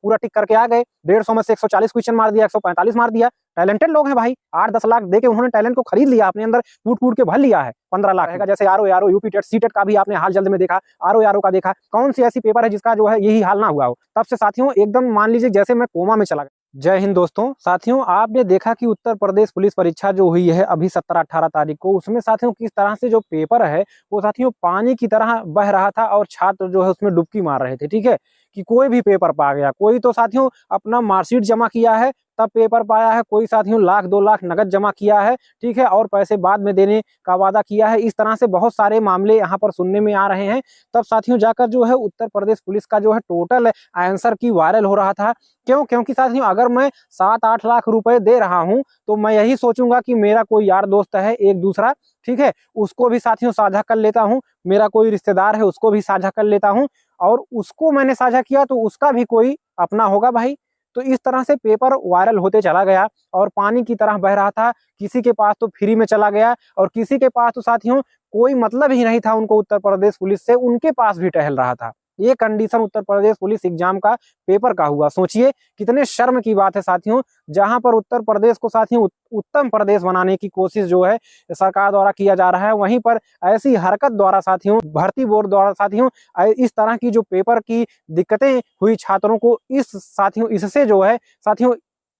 पूरा टिक करके आ गए। 150 में से 140 क्वेश्चन मार दिया, 145 मार दिया। टैलेंटेड लोग हैं भाई, 8-10 लाख देके उन्होंने टैलेंट को खरीद लिया, अपने अंदर कूट कूट के भर लिया है। 15 लाख रहेगा। जैसे RO UP TET C TET का भी आपने हाल जल्द में देखा, आरओ का देखा, कौन सी ऐसी पेपर है जिसका जो है यही हाल ना हुआ हो। तब से साथियों एकदम मान लीजिए जैसे मैं कोमा में चला गया। जय हिंद दोस्तों। साथियों आपने देखा कि उत्तर प्रदेश पुलिस परीक्षा जो हुई है अभी 17-18 तारीख को, उसमें साथियों किस तरह से जो पेपर है वो साथियों पानी की तरह बह रहा था और छात्र जो है उसमें डुबकी मार रहे थे। ठीक है कि कोई भी पेपर पा गया, कोई तो साथियों अपना मार्कशीट जमा किया है तब पेपर पाया है, कोई साथियों 1-2 लाख नगद जमा किया है, ठीक है, और पैसे बाद में देने का वादा किया है। इस तरह से बहुत सारे मामले यहाँ पर सुनने में आ रहे हैं। तब साथियों जाकर जो है उत्तर प्रदेश पुलिस का जो है टोटल आंसर की वायरल हो रहा था। क्यों? क्योंकि साथियों अगर मैं 7-8 लाख रुपए दे रहा हूं तो मैं यही सोचूंगा कि मेरा कोई यार दोस्त है एक दूसरा, ठीक है, उसको भी साथियों साझा कर लेता हूं, मेरा कोई रिश्तेदार है उसको भी साझा कर लेता हूं, और उसको मैंने साझा किया तो उसका भी कोई अपना होगा भाई। तो इस तरह से पेपर वायरल होते चला गया और पानी की तरह बह रहा था। किसी के पास तो फ्री में चला गया और किसी के पास तो साथियों कोई मतलब ही नहीं था उनको उत्तर प्रदेश पुलिस से, उनके पास भी टहल रहा था। ये condition Uttar Pradesh police exam का पेपर का हुआ। सोचिए कितने शर्म की बात है साथियों, जहां पर उत्तर प्रदेश को साथियों उत्तम प्रदेश बनाने की कोशिश जो है सरकार द्वारा किया जा रहा है, वहीं पर ऐसी हरकत द्वारा साथियों भर्ती बोर्ड द्वारा साथियों इस तरह की जो पेपर की दिक्कतें हुई छात्रों को, इस साथियों इससे जो है साथियों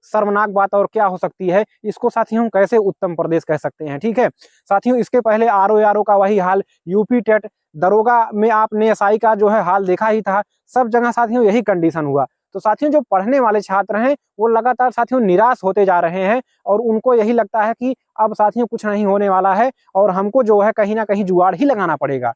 शर्मनाक बात और क्या हो सकती है। इसको साथियों कैसे उत्तम प्रदेश कह सकते हैं। ठीक है साथियों, इसके पहले आरओ का वही हाल, यूपी टेट, दरोगा में आपने एसआई का जो है हाल देखा ही था। सब जगह साथियों यही कंडीशन हुआ। तो साथियों जो पढ़ने वाले छात्र हैं वो लगातार साथियों निराश होते जा रहे हैं और उनको यही लगता है कि अब साथियों कुछ नहीं होने वाला है और हमको जो है कहीं ना कहीं जुगाड़ ही लगाना पड़ेगा।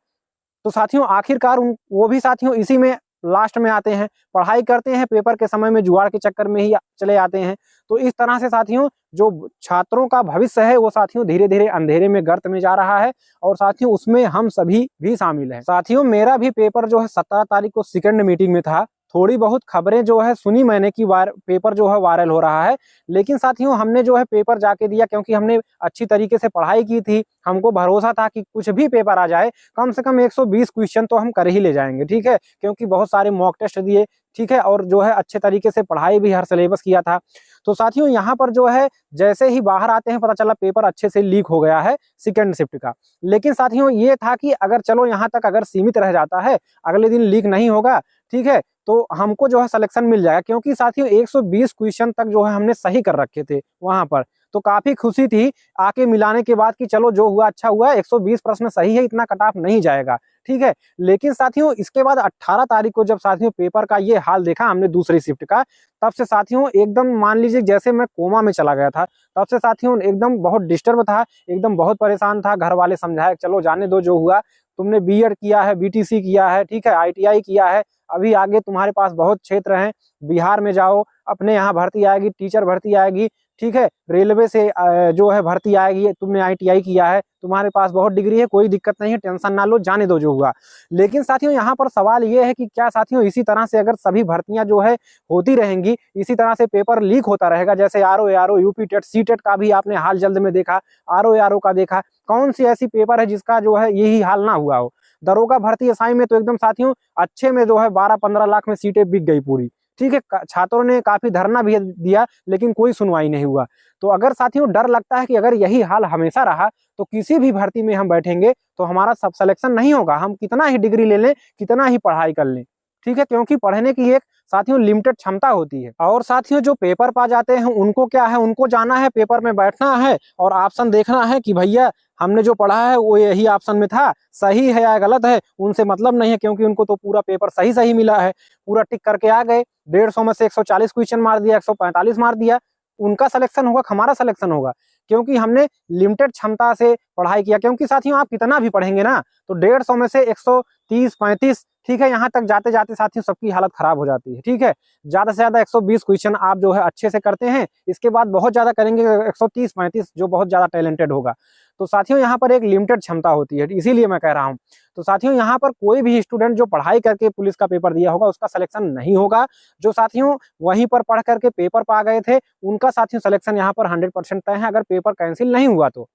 तो साथियों आखिरकार वो भी साथियों इसी में लास्ट में आते हैं, पढ़ाई करते हैं, पेपर के समय में जुगाड़ के चक्कर में ही चले आते हैं। तो इस तरह से साथियों जो छात्रों का भविष्य है वो साथियों धीरे धीरे अंधेरे में गर्त में जा रहा है और साथियों उसमें हम सभी भी शामिल हैं। साथियों मेरा भी पेपर जो है 17 तारीख को सेकंड मीटिंग में था। थोड़ी बहुत खबरें जो है सुनी मैंने कि पेपर जो है वायरल हो रहा है, लेकिन साथियों हमने जो है पेपर जाके दिया क्योंकि हमने अच्छी तरीके से पढ़ाई की थी। हमको भरोसा था कि कुछ भी पेपर आ जाए कम से कम 120 क्वेश्चन तो हम कर ही ले जाएंगे। ठीक है, क्योंकि बहुत सारे मॉक टेस्ट दिए, ठीक है, और जो है अच्छे तरीके से पढ़ाई भी हर सिलेबस किया था। तो साथियों यहाँ पर जो है जैसे ही बाहर आते हैं पता चला पेपर अच्छे से लीक हो गया है सेकंड शिफ्ट का। लेकिन साथियों ये था कि अगर चलो यहाँ तक अगर सीमित रह जाता है, अगले दिन लीक नहीं होगा, ठीक है, तो हमको जो है सिलेक्शन मिल जाएगा। क्योंकि साथियों 120 क्वेश्चन तक जो है हमने सही कर रखे थे वहां पर, तो काफी खुशी थी आके मिलाने के बाद कि चलो जो हुआ अच्छा हुआ, 120 प्रश्न सही है, इतना कट ऑफ नहीं जाएगा। ठीक है, लेकिन साथियों इसके बाद 18 तारीख को जब साथियों पेपर का ये हाल देखा हमने दूसरी शिफ्ट का, तब से साथियों एकदम मान लीजिए जैसे मैं कोमा में चला गया था। तब से साथियों एकदम बहुत डिस्टर्ब था, एकदम बहुत परेशान था। घर वाले समझाए चलो जाने दो, जो हुआ तुमने बीएड किया है, बीटीसी किया है, ठीक है, आईटीआई किया है, अभी आगे तुम्हारे पास बहुत क्षेत्र हैं, बिहार में जाओ, अपने यहाँ भर्ती आएगी, टीचर भर्ती आएगी, ठीक है, रेलवे से जो है भर्ती आएगी, तुमने आईटीआई किया है, तुम्हारे पास बहुत डिग्री है, कोई दिक्कत नहीं है, टेंशन ना लो, जाने दो जो हुआ। लेकिन साथियों यहाँ पर सवाल ये है कि क्या साथियों इसी तरह से अगर सभी भर्तियां जो है होती रहेंगी, इसी तरह से पेपर लीक होता रहेगा, जैसे RO UP TET C TET का भी आपने हाल जल्द में देखा, आरओ का देखा, कौन सी ऐसी पेपर है जिसका जो है यही हाल ना हुआ हो। दरोगा भर्ती एसआई में तो एकदम साथियों अच्छे में जो है 12-15 लाख में सीटें बिक गई पूरी। ठीक है, छात्रों ने काफी धरना भी दिया लेकिन कोई सुनवाई नहीं हुआ। तो अगर साथियों डर लगता है कि अगर यही हाल हमेशा रहा तो किसी भी भर्ती में हम बैठेंगे तो हमारा सब सिलेक्शन नहीं होगा, हम कितना ही डिग्री ले लें, कितना ही पढ़ाई कर लें। ठीक है, क्योंकि पढ़ने की एक साथियों लिमिटेड क्षमता होती है। और साथियों जो पेपर पा जाते हैं उनको क्या है, उनको जाना है पेपर में बैठना है और ऑप्शन देखना है कि भैया हमने जो पढ़ा है वो यही ऑप्शन में था, सही है या गलत है उनसे मतलब नहीं है, क्योंकि उनको तो पूरा पेपर सही सही मिला है, पूरा टिक करके आ गए। 150 में से 140 क्वेश्चन मार दिया, 145 मार दिया, उनका सिलेक्शन होगा, हमारा सिलेक्शन होगा, क्योंकि हमने लिमिटेड क्षमता से पढ़ाई किया। क्योंकि साथियों आप कितना भी पढ़ेंगे ना तो 150 में से 130-35, ठीक है, यहाँ तक जाते जाते साथियों सबकी हालत खराब हो जाती है। ठीक है, ज्यादा से ज्यादा 120 क्वेश्चन आप जो है अच्छे से करते हैं, इसके बाद बहुत ज्यादा करेंगे 130-35 जो बहुत ज्यादा टैलेंटेड होगा। तो साथियों यहाँ पर एक लिमिटेड क्षमता होती है, इसीलिए मैं कह रहा हूँ। तो साथियों यहाँ पर कोई भी स्टूडेंट जो पढ़ाई करके पुलिस का पेपर दिया होगा उसका सिलेक्शन नहीं होगा। जो साथियों वहीं पर पढ़ करके पेपर पा गए थे उनका साथियों सिलेक्शन यहाँ पर 100% तय है, अगर पेपर कैंसिल नहीं हुआ तो।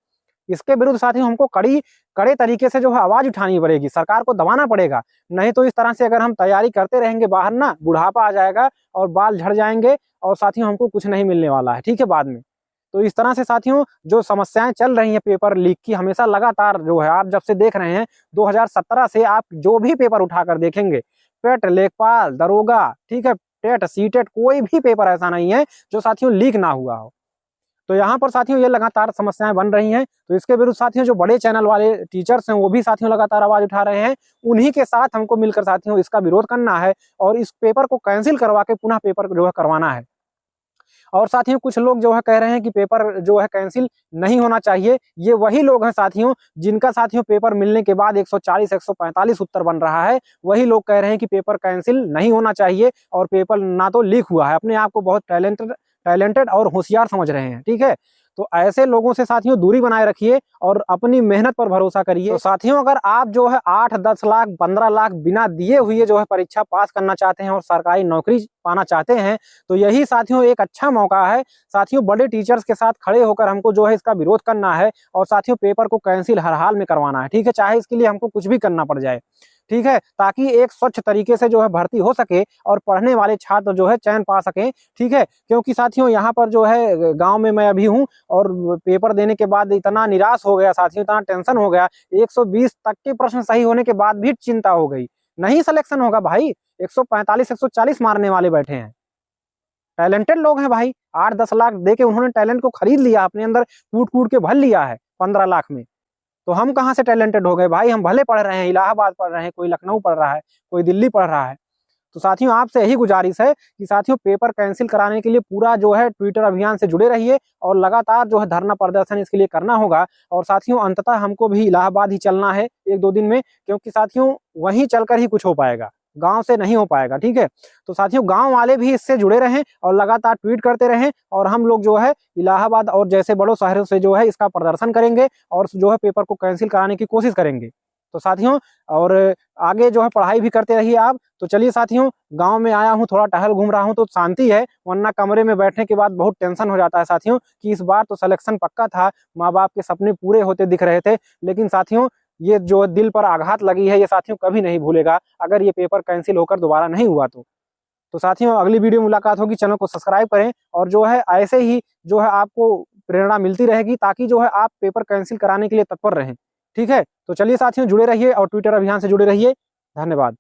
इसके विरुद्ध साथियों हमको कड़े तरीके से जो है आवाज उठानी पड़ेगी, सरकार को दबाना पड़ेगा। नहीं तो इस तरह से अगर हम तैयारी करते रहेंगे बाहर ना, बुढ़ापा आ जाएगा और बाल झड़ जाएंगे और साथियों हमको कुछ नहीं मिलने वाला है, ठीक है, बाद में। तो इस तरह से साथियों जो समस्याएं चल रही हैं पेपर लीक की, हमेशा लगातार जो है आप जब से देख रहे हैं 2017 से आप जो भी पेपर उठाकर देखेंगे, पेट, लेखपाल, दरोगा, ठीक है, टेट, सीटेट, कोई भी पेपर ऐसा नहीं है जो साथियों लीक ना हुआ हो। तो यहाँ पर साथियों ये लगातार समस्याएं बन रही हैं। तो इसके विरुद्ध साथियों जो बड़े चैनल वाले टीचर्स हैं वो भी साथियों लगातार आवाज उठा रहे हैं। उन्हीं के साथ हमको मिलकर साथियों इसका विरोध करना है और इस पेपर को कैंसिल करवा के पुनः पेपर जो है करवाना है। और साथियों कुछ लोग जो है कह रहे हैं कि पेपर जो है कैंसिल नहीं होना चाहिए। ये वही लोग हैं साथियों जिनका साथियों पेपर मिलने के बाद 140 145 उत्तर बन रहा है। वही लोग कह रहे हैं कि पेपर कैंसिल नहीं होना चाहिए और पेपर ना तो लीक हुआ है। अपने आप को बहुत टैलेंटेड और होशियार समझ रहे हैं, ठीक है। तो ऐसे लोगों से साथियों दूरी बनाए रखिए और अपनी मेहनत पर भरोसा करिए। तो साथियों अगर आप जो है 8, 10 लाख, 15 लाख बिना दिए हुए जो है परीक्षा पास करना चाहते हैं और सरकारी नौकरी पाना चाहते हैं, तो यही साथियों एक अच्छा मौका है। साथियों बड़े टीचर्स के साथ खड़े होकर हमको जो है इसका विरोध करना है और साथियों पेपर को कैंसिल हर हाल में करवाना है, ठीक है, चाहे इसके लिए हमको कुछ भी करना पड़ जाए, ठीक है, ताकि एक स्वच्छ तरीके से जो है भर्ती हो सके और पढ़ने वाले छात्र जो है चयन पा सके, ठीक है। क्योंकि साथियों यहाँ पर जो है गांव में मैं अभी हूँ और पेपर देने के बाद इतना निराश हो गया साथियों, इतना टेंशन हो गया, 120 तक के प्रश्न सही होने के बाद भी चिंता हो गई, नहीं सिलेक्शन होगा भाई। 145 140 मारने वाले बैठे हैं, टैलेंटेड लोग हैं भाई। 8-10 लाख दे के उन्होंने टैलेंट को खरीद लिया, अपने अंदर कूट कूट के भर लिया है 15 लाख में। तो हम कहाँ से टैलेंटेड हो गए भाई? हम भले पढ़ रहे हैं, इलाहाबाद पढ़ रहे हैं, कोई लखनऊ पढ़ रहा है, कोई दिल्ली पढ़ रहा है। तो साथियों आपसे यही गुजारिश है कि साथियों पेपर कैंसिल कराने के लिए पूरा जो है ट्विटर अभियान से जुड़े रहिए और लगातार जो है धरना प्रदर्शन इसके लिए करना होगा। और साथियों अंततः हमको भी इलाहाबाद ही चलना है 1-2 दिन में, क्योंकि साथियों वहीं चलकर ही कुछ हो पाएगा, गांव से नहीं हो पाएगा, ठीक है। तो साथियों गांव वाले भी इससे जुड़े रहें और लगातार ट्वीट करते रहें और हम लोग जो है इलाहाबाद और जैसे बड़ों शहरों से जो है इसका प्रदर्शन करेंगे और जो है पेपर को कैंसिल कराने की कोशिश करेंगे। तो साथियों और आगे जो है पढ़ाई भी करते रहिए आप। तो चलिए साथियों, गांव में आया हूँ, थोड़ा टहल घूम रहा हूँ तो शांति है, वरना कमरे में बैठने के बाद बहुत टेंशन हो जाता है साथियों कि इस बार तो सिलेक्शन पक्का था, माँ बाप के सपने पूरे होते दिख रहे थे, लेकिन साथियों ये जो दिल पर आघात लगी है ये साथियों कभी नहीं भूलेगा अगर ये पेपर कैंसिल होकर दोबारा नहीं हुआ तो साथियों अगली वीडियो मुलाकात होगी, चैनल को सब्सक्राइब करें और जो है ऐसे ही जो है आपको प्रेरणा मिलती रहेगी ताकि जो है आप पेपर कैंसिल कराने के लिए तत्पर रहें, ठीक है। तो चलिए साथियों जुड़े रहिए और ट्विटर अभियान से जुड़े रहिए। धन्यवाद।